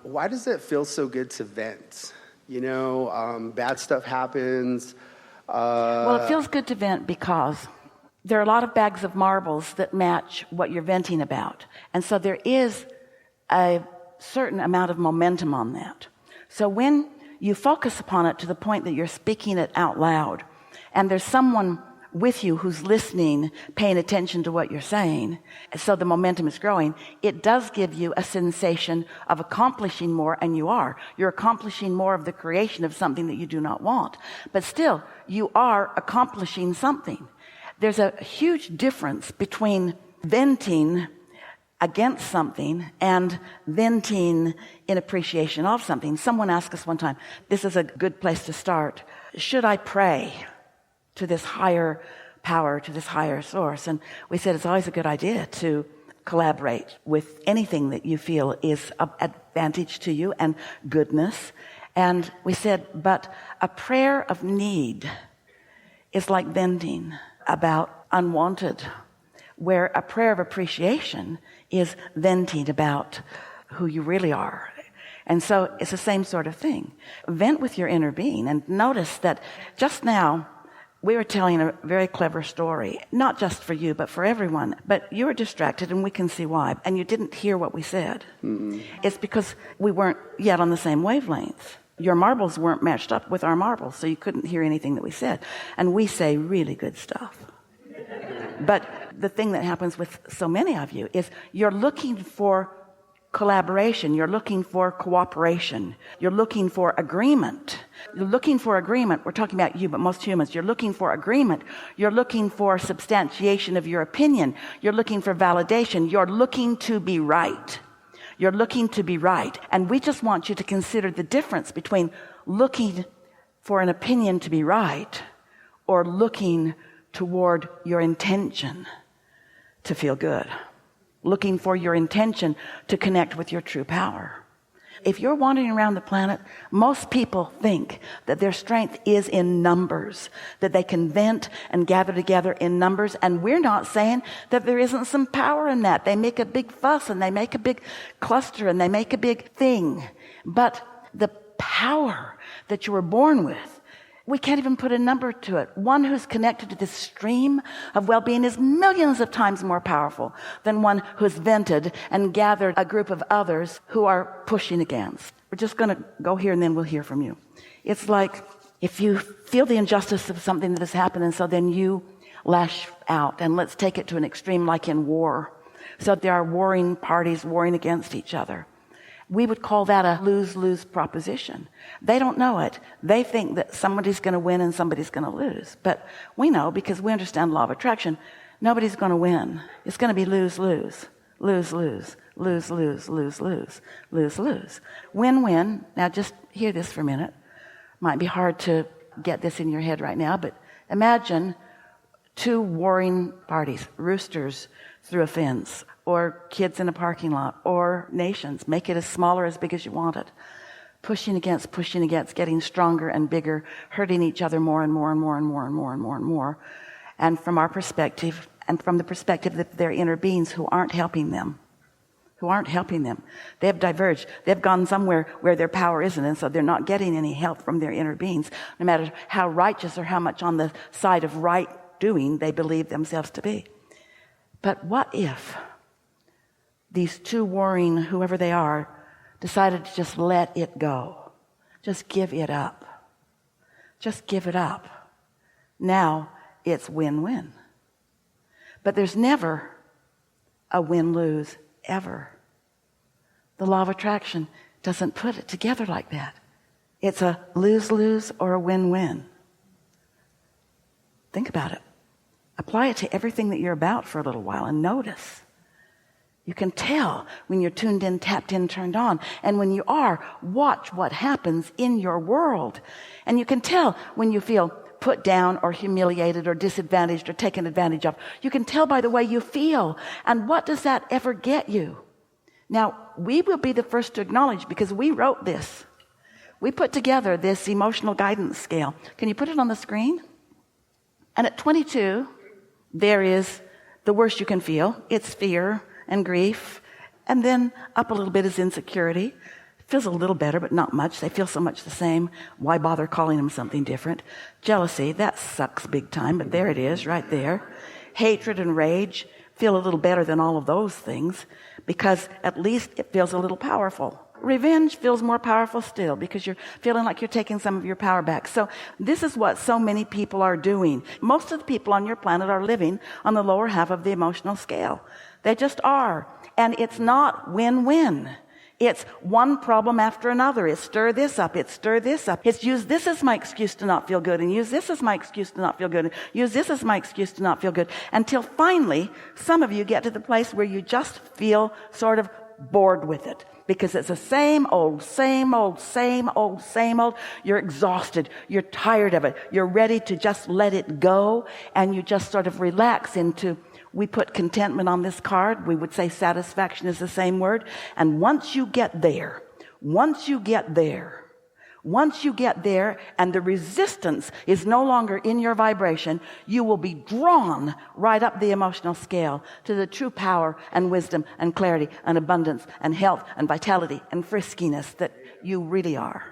Why does it feel so good to vent? Bad stuff happens. Well, it feels good to vent because there are a lot of bags of marbles that match what you're venting about. And so there is a certain amount of momentum on that. So when you focus upon it to the point that you're speaking it out loud, and there's someone with you who's listening, paying attention to what you're saying, so the momentum is growing, it does give you a sensation of accomplishing more, and you're accomplishing more of the creation of something that you do not want. But still, you are accomplishing something. There's a huge difference between venting against something and venting in appreciation of something. Someone asked us one time, this is a good place to start, should I pray to this higher power, to this higher source? And we said it's always a good idea to collaborate with anything that you feel is of advantage to you and goodness. And we said, but a prayer of need is like venting about unwanted, where a prayer of appreciation is venting about who you really are. And so it's the same sort of thing. Vent with your inner being, and notice that just now we were telling a very clever story, not just for you, but for everyone. But you were distracted, and we can see why. And you didn't hear what we said. Mm-hmm. It's because we weren't yet on the same wavelength. Your marbles weren't matched up with our marbles, so you couldn't hear anything that we said. And we say really good stuff. But the thing that happens with so many of you is you're looking for collaboration, you're looking for cooperation, you're looking for agreement. You're looking for agreement. We're talking about you, but most humans. You're looking for agreement. You're looking for substantiation of your opinion. You're looking for validation. You're looking to be right. You're looking to be right. And we just want you to consider the difference between looking for an opinion to be right or looking toward your intention to feel good. Looking for your intention to connect with your true power. If you're wandering around the planet, most people think that their strength is in numbers, that they can vent and gather together in numbers. And we're not saying that there isn't some power in that. They make a big fuss and they make a big cluster and they make a big thing. But the power that you were born with, we can't even put a number to it. One who's connected to this stream of well-being is millions of times more powerful than one who's vented and gathered a group of others who are pushing against. We're just going to go here and then we'll hear from you. It's like if you feel the injustice of something that has happened, and so then you lash out. And let's take it to an extreme like in war. So there are warring parties warring against each other. We would call that a lose-lose proposition. They don't know it. They think that somebody's going to win and somebody's going to lose. But we know, because we understand law of attraction, nobody's going to win. It's going to be lose-lose, lose-lose, lose-lose, lose-lose, lose-lose. Win-win. Now just hear this for a minute. Might be hard to get this in your head right now, but imagine two warring parties, roosters through a fence, or kids in a parking lot, or nations. Make it as small or as big as you want it. Pushing against, getting stronger and bigger, hurting each other more and more and more and more and more and more and more. And from our perspective, and from the perspective of their inner beings who aren't helping them, they have diverged. They've gone somewhere where their power isn't, and so they're not getting any help from their inner beings, no matter how righteous or how much on the side of right doing they believe themselves to be. But what if these two warring, whoever they are, decided to just let it go? Just give it up. Just give it up. Now it's win-win. But there's never a win-lose, ever. The law of attraction doesn't put it together like that. It's a lose-lose or a win-win. Think about it. Apply it to everything that you're about for a little while and notice. You can tell when you're tuned in, tapped in, turned on. And when you are, watch what happens in your world. And you can tell when you feel put down or humiliated or disadvantaged or taken advantage of. You can tell by the way you feel. And what does that ever get you? Now, we will be the first to acknowledge, because we wrote this. We put together this emotional guidance scale. Can you put it on the screen? And at 22, there is the worst you can feel. It's fear and grief. And then up a little bit is insecurity. feels a little better, but not much. They feel so much the same. Why bother calling them something different? Jealousy, that sucks big time, but there it is, right there. Hatred and rage feel a little better than all of those things because at least it feels a little powerful. Revenge feels more powerful still because you're feeling like you're taking some of your power back. So this is what so many people are doing. Most of the people on your planet are living on the lower half of the emotional scale. They just are. And it's not win-win. It's one problem after another. It's stir this up. It's stir this up. It's use this as my excuse to not feel good, and use this as my excuse to not feel good, and use this as my excuse to not feel good, until finally some of you get to the place where you just feel sort of bored with it. Because it's the same old, same old, same old, same old. You're exhausted. You're tired of it. You're ready to just let it go, and you just sort of relax into, we put contentment on this card. We would say satisfaction is the same word. And once you get there, and the resistance is no longer in your vibration, you will be drawn right up the emotional scale to the true power and wisdom and clarity and abundance and health and vitality and friskiness that you really are.